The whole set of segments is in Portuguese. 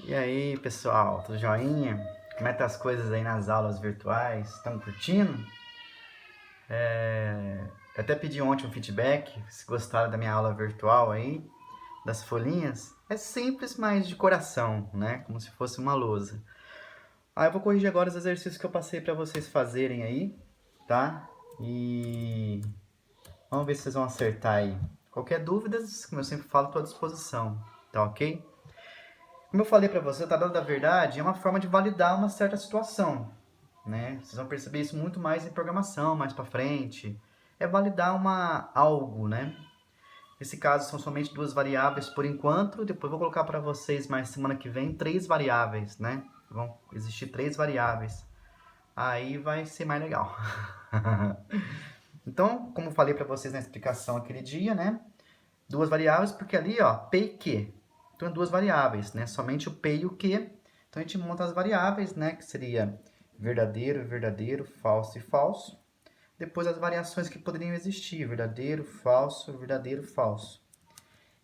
E aí, pessoal, tudo joinha? Como é que tá as coisas aí nas aulas virtuais? Estão curtindo? Eu até pedi ontem um feedback, se gostaram da minha aula virtual aí, das folhinhas. É simples, mas de coração, né? Como se fosse uma lousa. Eu vou corrigir agora os exercícios que eu passei para vocês fazerem aí, tá? E vamos ver se vocês vão acertar aí. Qualquer dúvida, como eu sempre falo, estou à disposição, tá ok? Como eu falei para você, a tabela da verdade é uma forma de validar uma certa situação, né? Vocês vão perceber isso muito mais em programação, mais para frente. É validar algo, né? Nesse caso, são somente duas variáveis por enquanto. Depois vou colocar para vocês mais semana que vem três variáveis, né? Vão existir três variáveis. Aí vai ser mais legal. Então, como eu falei para vocês na explicação aquele dia, né? Duas variáveis, porque ali, ó, P e Q. Então, duas variáveis, né? Somente o P e o Q. Então, a gente monta as variáveis, né? Que seria verdadeiro, verdadeiro, falso e falso. Depois, as variações que poderiam existir. Verdadeiro, falso, falso.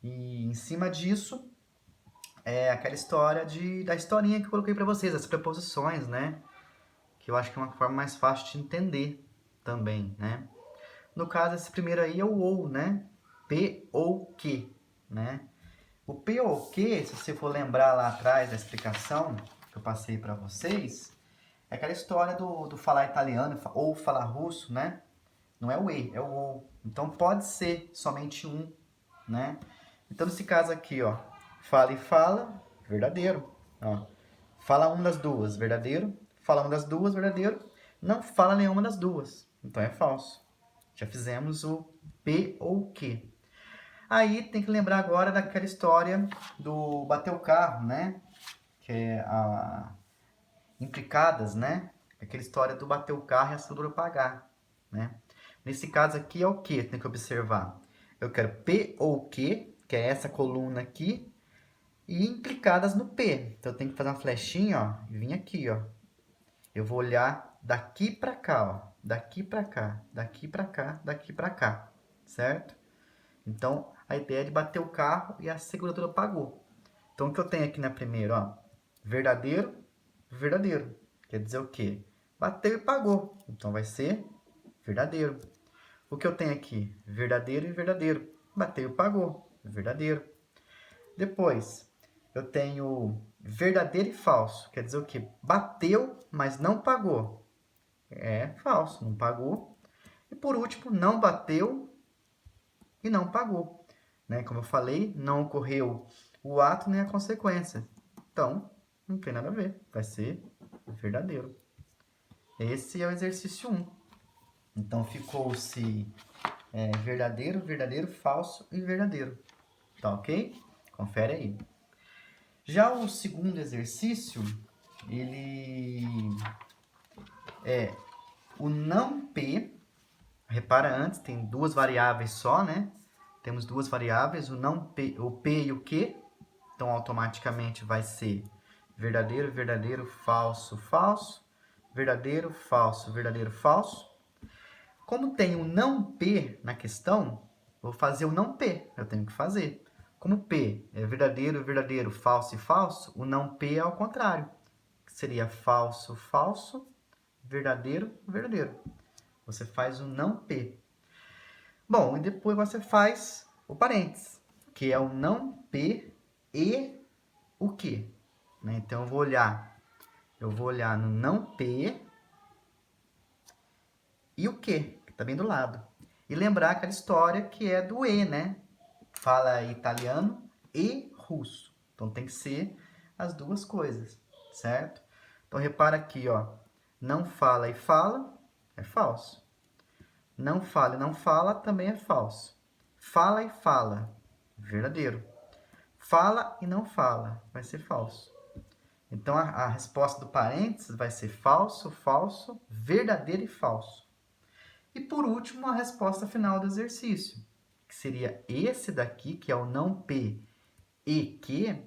E, em cima disso, é aquela história da historinha que eu coloquei para vocês, as preposições, né? Que eu acho que é uma forma mais fácil de entender também, né? No caso, esse primeiro aí é o ou, né? P ou que, né? O P ou que, se você for lembrar lá atrás da explicação que eu passei para vocês, é aquela história do falar italiano ou falar russo, né? Não é o E, é o ou. Então pode ser somente um, né? Então nesse caso aqui, ó, fala e fala, verdadeiro. Ó. Fala uma das duas, verdadeiro. Fala uma das duas, verdadeiro. Não fala nenhuma das duas, então é falso. Já fizemos o P ou que. Aí tem que lembrar agora daquela história do bater o carro, né? Que é a implicadas, né? Aquela história do bater o carro e a assadura pagar, né? Nesse caso aqui é o que? Tem que observar. Eu quero P ou que é essa coluna aqui, e implicadas no P. Então eu tenho que fazer uma flechinha, ó, e vir aqui, ó. Eu vou olhar daqui para cá, ó, daqui para cá, daqui para cá, daqui para cá, certo? Então, a ideia é de bater o carro e a seguradora pagou. Então, o que eu tenho aqui na primeira, ó, verdadeiro, verdadeiro. Quer dizer o quê? Bateu e pagou. Então, vai ser verdadeiro. O que eu tenho aqui? Verdadeiro e verdadeiro. Bateu e pagou. Verdadeiro. Depois, eu tenho verdadeiro e falso. Quer dizer o quê? Bateu, mas não pagou. É falso, não pagou. E por último, não bateu e não pagou. Né? Como eu falei, não ocorreu o ato nem a consequência. Então, não tem nada a ver. Vai ser verdadeiro. Esse é o exercício 1. Então, ficou-se verdadeiro, verdadeiro, falso e verdadeiro. Tá ok? Confere aí. Já o segundo exercício, ele é o não P. Repara antes, tem duas variáveis só, né? Temos duas variáveis, o não P, o P e o Q. Então, automaticamente vai ser verdadeiro, verdadeiro, falso, falso. Verdadeiro, falso, verdadeiro, falso. Como tem o não P na questão, vou fazer o não P. Eu tenho que fazer. Como P é verdadeiro, verdadeiro, falso e falso, o não P é ao contrário. Que seria falso, falso, verdadeiro, verdadeiro. Você faz o não P. Bom, e depois você faz o parênteses, que é o não P e o que. Né? Então, eu vou olhar no não P e o que está bem do lado. E lembrar aquela história que é do E, né? Fala italiano e russo. Então, tem que ser as duas coisas, certo? Então, repara aqui, ó. Não fala e fala é falso. Não fala e não fala também é falso. Fala e fala, verdadeiro. Fala e não fala, vai ser falso. Então, a resposta do parênteses vai ser falso, falso, verdadeiro e falso. E, por último, a resposta final do exercício, que seria esse daqui, que é o não P e que,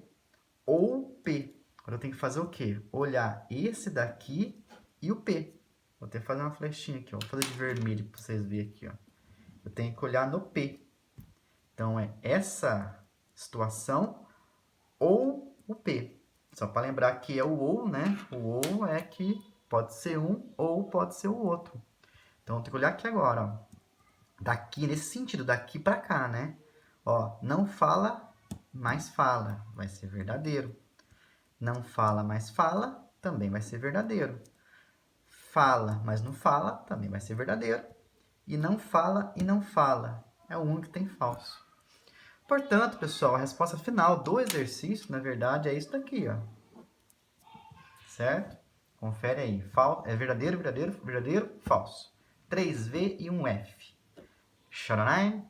ou P. Agora, eu tenho que fazer o quê? Olhar esse daqui e o P. Vou até fazer uma flechinha aqui, ó. Vou fazer de vermelho para vocês verem aqui, ó. Eu tenho que olhar no P. Então, é essa situação ou o P. Só para lembrar que é o ou, né? O ou é que pode ser um ou pode ser o outro. Então, tem que olhar aqui agora, ó. Daqui, nesse sentido, daqui para cá, né? Ó, não fala, mas fala. Vai ser verdadeiro. Não fala, mas fala, também vai ser verdadeiro. Fala, mas não fala, também vai ser verdadeiro. E não fala e não fala. É o único que tem falso. Portanto, pessoal, a resposta final do exercício, na verdade, é isso daqui, ó. Certo? Confere aí. É verdadeiro, verdadeiro, verdadeiro, falso. 3V e um F. Sharanai.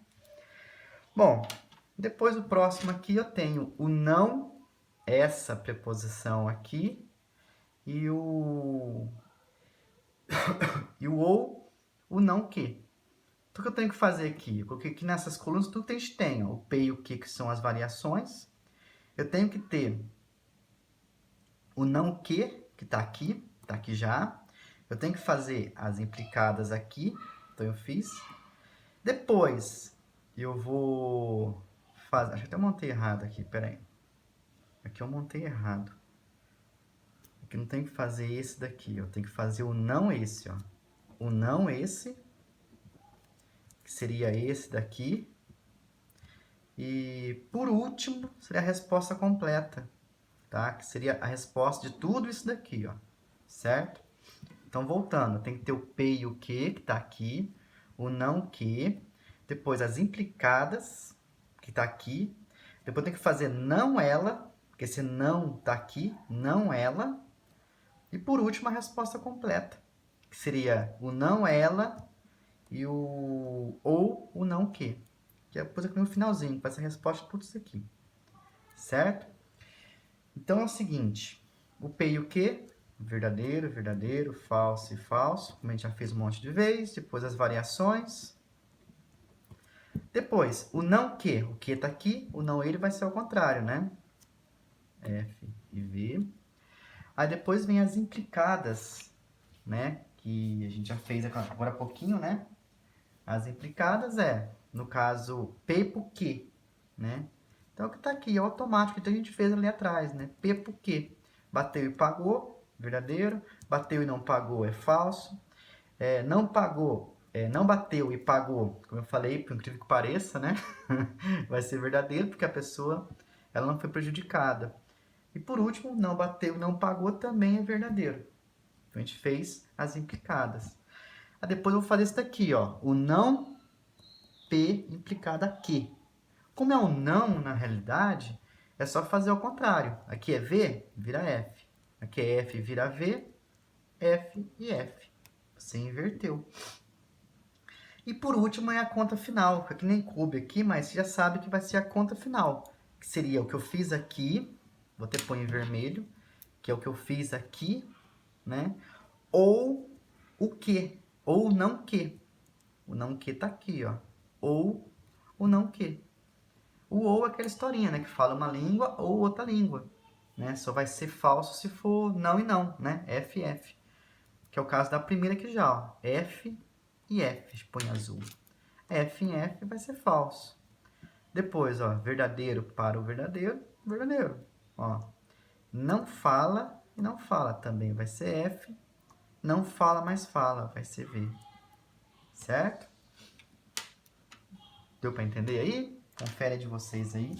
Bom, depois do próximo aqui eu tenho o não, essa preposição aqui, e o ou, o não que. Então, o que eu tenho que fazer aqui? Eu coloquei aqui nessas colunas tudo que a gente tem, ó, o P e o Q, que são as variações. Eu tenho que ter o não que está aqui já. Eu tenho que fazer as implicadas aqui, então eu fiz. Depois, eu vou fazer... Acho que até eu montei errado aqui, peraí. Aqui eu montei errado. Aqui não tem que fazer esse daqui, eu tenho que fazer o não esse, ó. O não esse, que seria esse daqui. E, por último, seria a resposta completa, tá? Que seria a resposta de tudo isso daqui, ó. Certo? Então, voltando, tem que ter o P e o Q, que tá aqui. O não que. Depois, as implicadas, que tá aqui. Depois, tem que fazer não ela, porque esse não tá aqui. Não ela. E, por último, a resposta completa, que seria o não ela e o ou o não que. Que é depois aqui no finalzinho, que vai ser a resposta de tudo isso aqui. Certo? Então, é o seguinte. O P e o Q, verdadeiro, verdadeiro, falso e falso. Como a gente já fez um monte de vezes. Depois, as variações. Depois, o não que. O que está aqui, o não ele vai ser ao contrário, né? F e V. Aí depois vem as implicadas, né? Que a gente já fez agora há pouquinho, né? As implicadas no caso, P por Q, né? Então, o que está aqui é automático, então a gente fez ali atrás, né? P por Q. Bateu e pagou, verdadeiro. Bateu e não pagou é falso. Não pagou, não bateu e pagou, como eu falei, por incrível que pareça, né? Vai ser verdadeiro, porque a pessoa ela não foi prejudicada. E por último, não bateu, não pagou também é verdadeiro. Então, a gente fez as implicadas. Aí depois eu vou fazer isso daqui, ó. O não P implicado aqui. Como é o não, na realidade, é só fazer ao contrário. Aqui é V, vira F. Aqui é F, vira V, F e F. Você inverteu. E por último é a conta final. Que nem coube aqui, mas você já sabe que vai ser a conta final. Que seria o que eu fiz aqui. Vou até pôr em vermelho. Que é o que eu fiz aqui, né? Ou o que. Ou não que. O não que tá aqui, ó. Ou o não que. O ou é aquela historinha, né? Que fala uma língua ou outra língua, né? Só vai ser falso se for não e não, né? F e F. Que é o caso da primeira aqui já, ó. F e F, põe azul. F em F vai ser falso. Depois, ó, verdadeiro para o verdadeiro, verdadeiro. Ó, não fala e não fala também vai ser F. Não fala, mas fala, vai ser V. Certo? Deu para entender aí? Confere de vocês aí.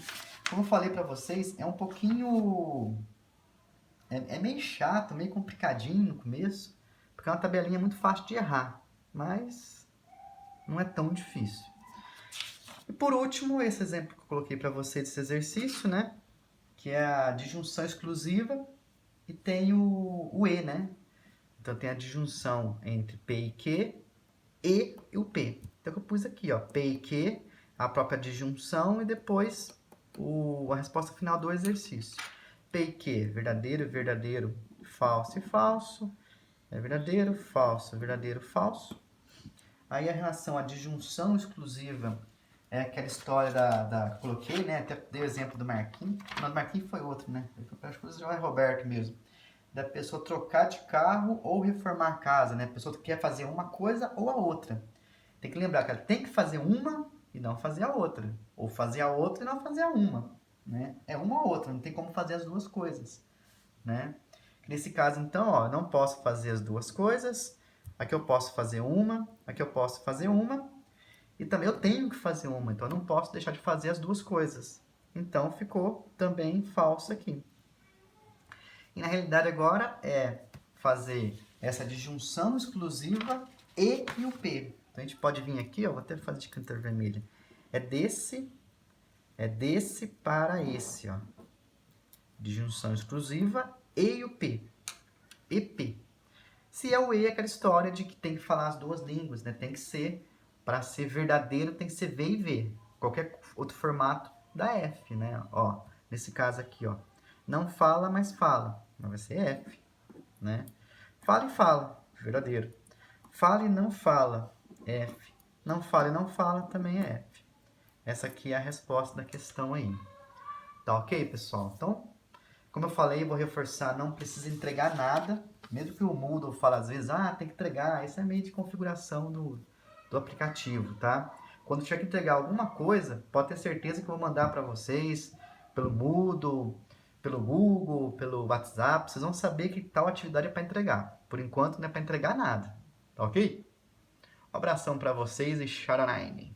Como eu falei para vocês, é um pouquinho... É meio chato, meio complicadinho no começo, porque é uma tabelinha muito fácil de errar, mas não é tão difícil. E por último, esse exemplo que eu coloquei para vocês desse exercício, né? Que é a disjunção exclusiva e tem o E, né? Então tem a disjunção entre P e Q e o P. Então eu pus aqui, ó, P e Q, a própria disjunção e depois a resposta final do exercício. P e Q, verdadeiro, verdadeiro, falso e falso. É verdadeiro, verdadeiro, falso. Aí a relação à disjunção exclusiva é aquela história coloquei, né? Até dei o exemplo do Marquinhos. Não, do Marquinhos foi outro, né? Acho que já é Roberto mesmo. Da pessoa trocar de carro ou reformar a casa, né? A pessoa quer fazer uma coisa ou a outra. Tem que lembrar que ela tem que fazer uma e não fazer a outra. Ou fazer a outra e não fazer a uma, né? É uma ou outra, não tem como fazer as duas coisas. né? Nesse caso, então, ó, eu não posso fazer as duas coisas. Aqui eu posso fazer uma, aqui eu posso fazer uma. E também eu tenho que fazer uma, então eu não posso deixar de fazer as duas coisas. Então ficou também falso aqui. E na realidade agora é fazer essa disjunção exclusiva e o P. Então a gente pode vir aqui, ó, vou até fazer de caneta vermelha. É desse para esse, ó. Disjunção exclusiva e o P. EP. Se é o E, é aquela história de que tem que falar as duas línguas, né? Tem que ser, para ser verdadeiro, tem que ser V e V. Qualquer outro formato da F, né? Ó, nesse caso aqui, ó. Não fala, mas fala. Mas vai ser F, né? Fala e fala, verdadeiro. Fala e não fala, F. Não fala e não fala, também é F. Essa aqui é a resposta da questão aí. Tá ok, pessoal? Então, como eu falei, vou reforçar, não precisa entregar nada. Mesmo que o Moodle fale às vezes, tem que entregar. Isso é meio de configuração do aplicativo, tá? Quando tiver que entregar alguma coisa, pode ter certeza que eu vou mandar para vocês pelo Moodle, pelo Google, pelo WhatsApp. Vocês vão saber que tal atividade é para entregar. Por enquanto, não é para entregar nada. Tá ok? Um abração para vocês e Sharanine.